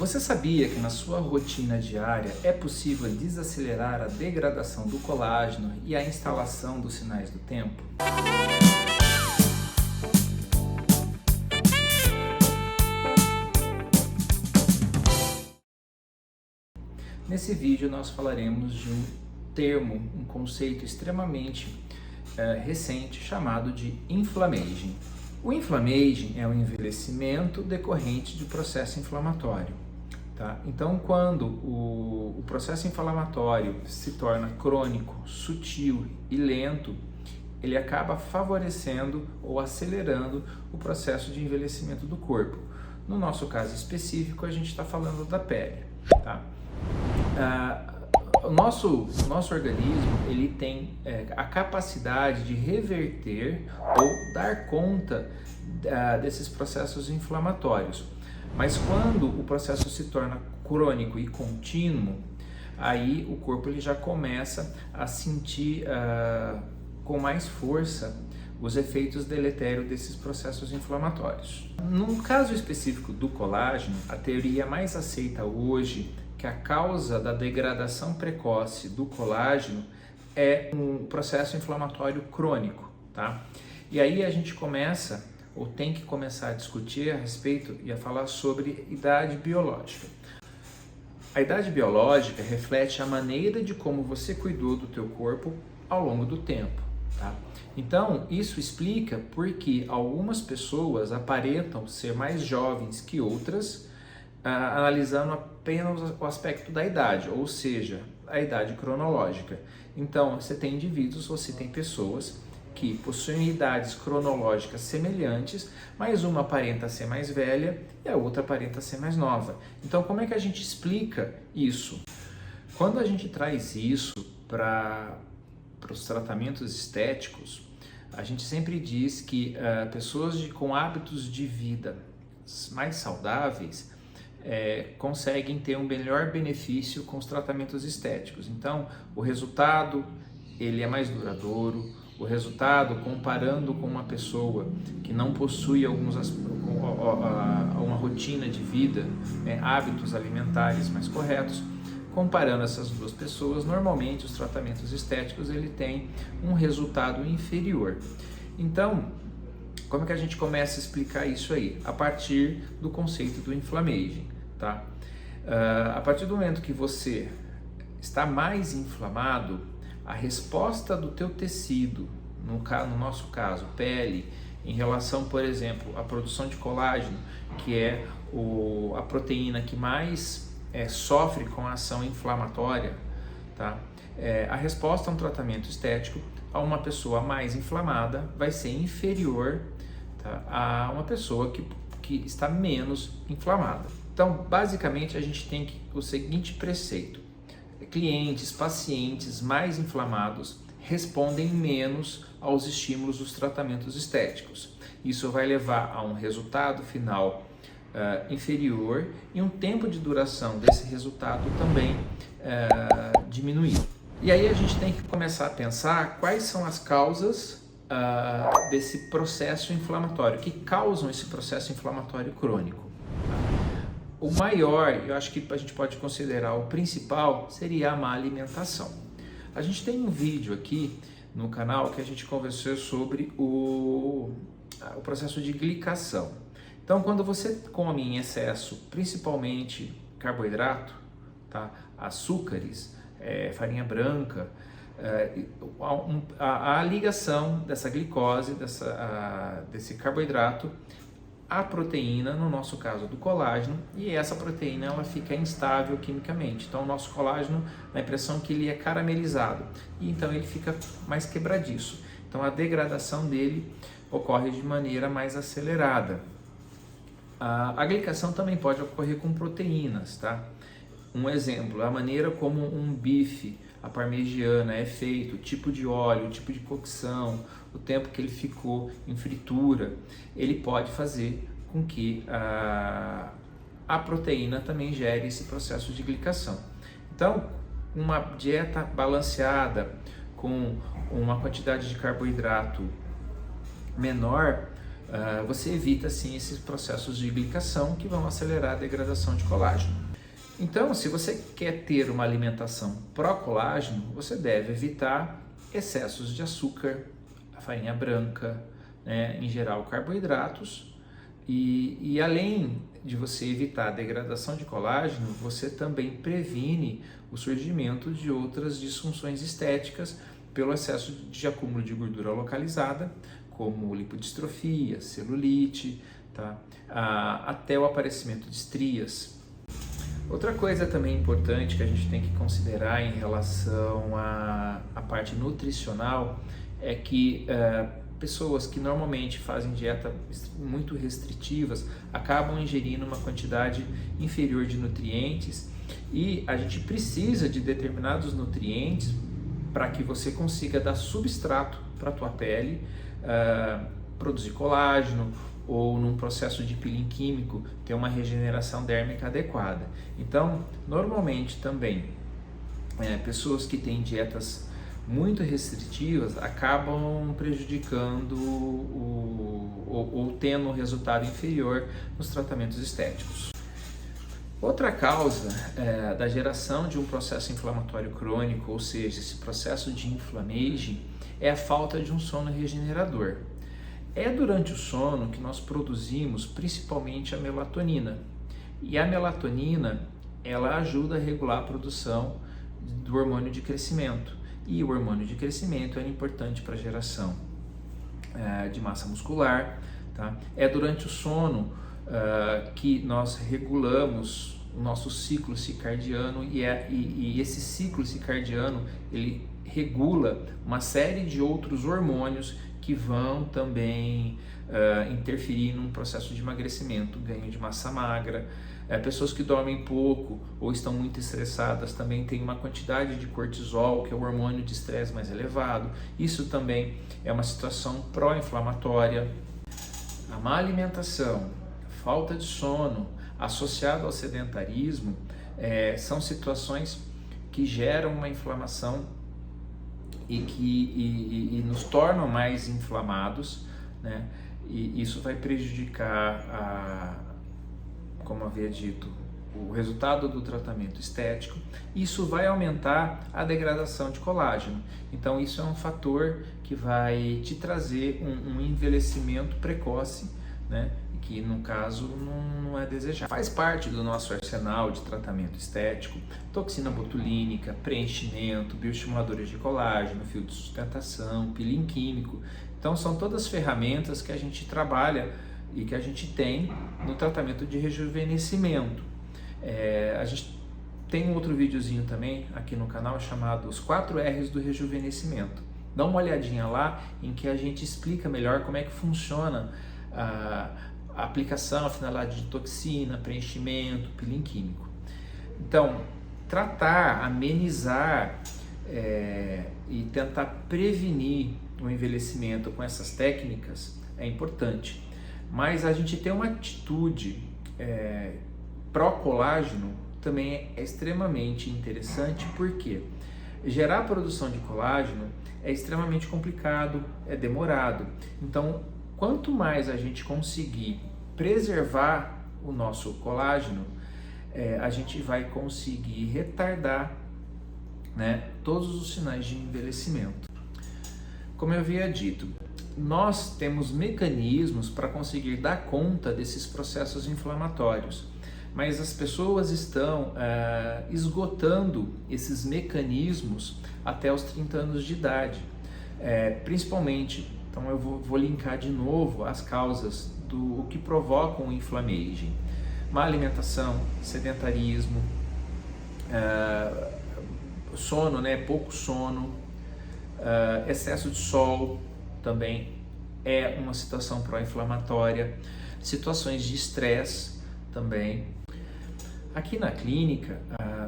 Você sabia que na sua rotina diária é possível desacelerar a degradação do colágeno e a instalação dos sinais do tempo? Nesse vídeo nós falaremos de um termo, um conceito extremamente recente chamado de inflammaging. O inflammaging é o envelhecimento decorrente de processo inflamatório. Tá? Então, quando o processo inflamatório se torna crônico, sutil e lento, ele acaba favorecendo ou acelerando o processo de envelhecimento do corpo. No nosso caso específico, a gente está falando da pele. Tá? O nosso organismo ele tem a capacidade de reverter ou dar conta desses processos inflamatórios. Mas quando o processo se torna crônico e contínuo, aí o corpo ele já começa a sentir com mais força os efeitos deletérios desses processos inflamatórios. No caso específico do colágeno, a teoria mais aceita hoje que a causa da degradação precoce do colágeno é um processo inflamatório crônico, tá? E aí a gente começa, ou tem que começar a discutir a respeito e a falar sobre idade biológica. A idade biológica reflete a maneira de como você cuidou do teu corpo ao longo do tempo, tá? Então, isso explica porque algumas pessoas aparentam ser mais jovens que outras, analisando apenas o aspecto da idade, ou seja, a idade cronológica. Então, você tem indivíduos, você tem pessoas que possuem idades cronológicas semelhantes, mas uma aparenta ser mais velha e a outra aparenta ser mais nova. Então, como é que a gente explica isso? Quando a gente traz isso para os tratamentos estéticos, a gente sempre diz que pessoas com hábitos de vida mais saudáveis conseguem ter um melhor benefício com os tratamentos estéticos. Então, o resultado ele é mais duradouro. O resultado, comparando com uma pessoa que não possui uma rotina de vida, hábitos alimentares mais corretos, comparando essas duas pessoas, normalmente os tratamentos estéticos ele tem um resultado inferior. Então, como é que a gente começa a explicar isso aí? A partir do conceito do inflammaging, tá? A partir do momento que você está mais inflamado, a resposta do teu tecido, no nosso caso, pele, em relação, por exemplo, à produção de colágeno, que é a proteína que mais sofre com a ação inflamatória, tá? A resposta a um tratamento estético a uma pessoa mais inflamada vai ser inferior, tá, a uma pessoa que está menos inflamada. Então, basicamente, a gente tem o seguinte preceito: clientes, pacientes mais inflamados respondem menos aos estímulos dos tratamentos estéticos. Isso vai levar a um resultado final inferior e um tempo de duração desse resultado também diminuído. E aí a gente tem que começar a pensar quais são as causas desse processo inflamatório, que causam esse processo inflamatório crônico. O maior, eu acho que a gente pode considerar o principal, seria a má alimentação. A gente tem um vídeo aqui no canal que a gente conversou sobre o processo de glicação. Então, quando você come em excesso, principalmente carboidrato, tá? Açúcares, farinha branca, a ligação dessa glicose, desse carboidrato, a proteína, no nosso caso do colágeno, e essa proteína ela fica instável quimicamente. Então o nosso colágeno, a impressão que ele é caramelizado e então ele fica mais quebradiço. Então a degradação dele ocorre de maneira mais acelerada. A glicação também pode ocorrer com proteínas, tá? Um exemplo, a maneira como um bife, a parmegiana é feito, o tipo de óleo, o tipo de cocção, o tempo que ele ficou em fritura, ele pode fazer com que a proteína também gere esse processo de glicação. Então, uma dieta balanceada com uma quantidade de carboidrato menor você evita assim esses processos de glicação que vão acelerar a degradação de colágeno. Então, se você quer ter uma alimentação pró-colágeno, você deve evitar excessos de açúcar, a farinha branca, né, em geral carboidratos, e além de você evitar a degradação de colágeno, você também previne o surgimento de outras disfunções estéticas pelo excesso de acúmulo de gordura localizada, como lipodistrofia, celulite, tá? Até o aparecimento de estrias. Outra coisa também importante que a gente tem que considerar em relação à parte nutricional é que pessoas que normalmente fazem dieta muito restritivas acabam ingerindo uma quantidade inferior de nutrientes, e a gente precisa de determinados nutrientes para que você consiga dar substrato para a tua pele, produzir colágeno, ou num processo de peeling químico ter uma regeneração dérmica adequada. Então, normalmente também, pessoas que têm dietas muito restritivas acabam prejudicando ou tendo um resultado inferior nos tratamentos estéticos. Outra causa da geração de um processo inflamatório crônico, ou seja, esse processo de inflammation, é a falta de um sono regenerador. É durante o sono que nós produzimos principalmente a melatonina. E a melatonina, ela ajuda a regular a produção do hormônio de crescimento. E o hormônio de crescimento é importante para a geração de massa muscular, tá? É durante o sono que nós regulamos o nosso ciclo circadiano, e esse ciclo circadiano ele regula uma série de outros hormônios que vão também interferir num processo de emagrecimento, ganho de massa magra. Pessoas que dormem pouco ou estão muito estressadas também têm uma quantidade de cortisol, que é o hormônio de estresse mais elevado. Isso também é uma situação pró-inflamatória. A má alimentação, falta de sono, associado ao sedentarismo, são situações que geram uma inflamação e nos tornam mais inflamados, né? E isso vai prejudicar, como havia dito, o resultado do tratamento estético. Isso vai aumentar a degradação de colágeno. Então isso é um fator que vai te trazer um envelhecimento precoce, né? Que no caso não é desejado. Faz parte do nosso arsenal de tratamento estético, toxina botulínica, preenchimento, bioestimuladores de colágeno, fio de sustentação, peeling químico. Então são todas ferramentas que a gente trabalha e que a gente tem no tratamento de rejuvenescimento. A gente tem um outro videozinho também aqui no canal chamado Os 4 R's do Rejuvenescimento. Dá uma olhadinha lá em que a gente explica melhor como é que funciona a aplicação, a finalidade de toxina, preenchimento, peeling químico. Então, tratar, amenizar e tentar prevenir o envelhecimento com essas técnicas é importante. Mas a gente ter uma atitude pró-colágeno também é extremamente interessante, porque gerar a produção de colágeno é extremamente complicado, é demorado. Então, quanto mais a gente conseguir preservar o nosso colágeno, a gente vai conseguir retardar, né, todos os sinais de envelhecimento. Como eu havia dito, nós temos mecanismos para conseguir dar conta desses processos inflamatórios, mas as pessoas estão esgotando esses mecanismos até os 30 anos de idade, principalmente. Então eu vou linkar de novo as causas do que provocam o inflammation: má alimentação, sedentarismo, sono, né, pouco sono, excesso de sol também é uma situação pró-inflamatória, situações de estresse também. Aqui na clínica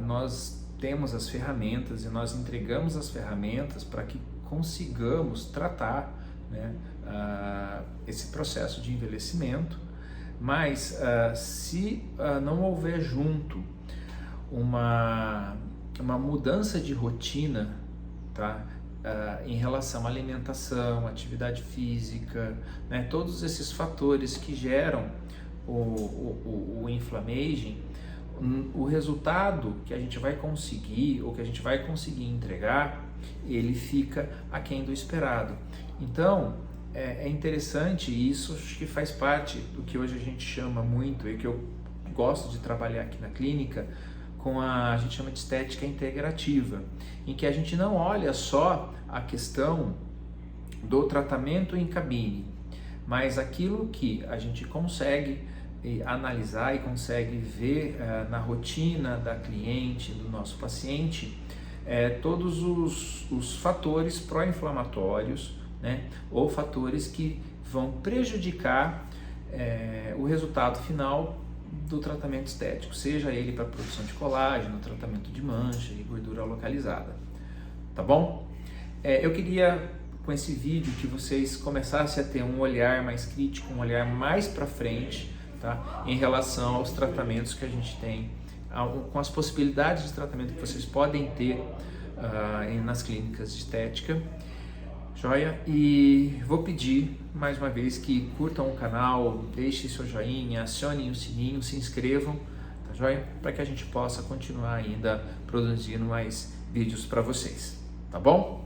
nós temos as ferramentas e nós entregamos as ferramentas para que consigamos tratar, né, esse processo de envelhecimento, mas se não houver junto uma mudança de rotina, tá, em relação à alimentação, atividade física, né, todos esses fatores que geram o inflammaging, o resultado que a gente vai conseguir, ou que a gente vai conseguir entregar, ele fica aquém do esperado. Então, é interessante, e isso acho que faz parte do que hoje a gente chama muito, e que eu gosto de trabalhar aqui na clínica, com a gente chama de estética integrativa, em que a gente não olha só a questão do tratamento em cabine, mas aquilo que a gente consegue analisar e consegue ver na rotina da cliente, do nosso paciente, todos os fatores pró-inflamatórios, né, ou fatores que vão prejudicar o resultado final do tratamento estético, seja ele para produção de colágeno, tratamento de mancha e gordura localizada, tá bom? Eu queria com esse vídeo que vocês começassem a ter um olhar mais crítico, um olhar mais para frente, tá? Em relação aos tratamentos que a gente tem, com as possibilidades de tratamento que vocês podem ter nas clínicas de estética. Joia? E vou pedir mais uma vez que curtam o canal, deixem seu joinha, acionem o sininho, se inscrevam, tá joia? Para que a gente possa continuar ainda produzindo mais vídeos para vocês, tá bom?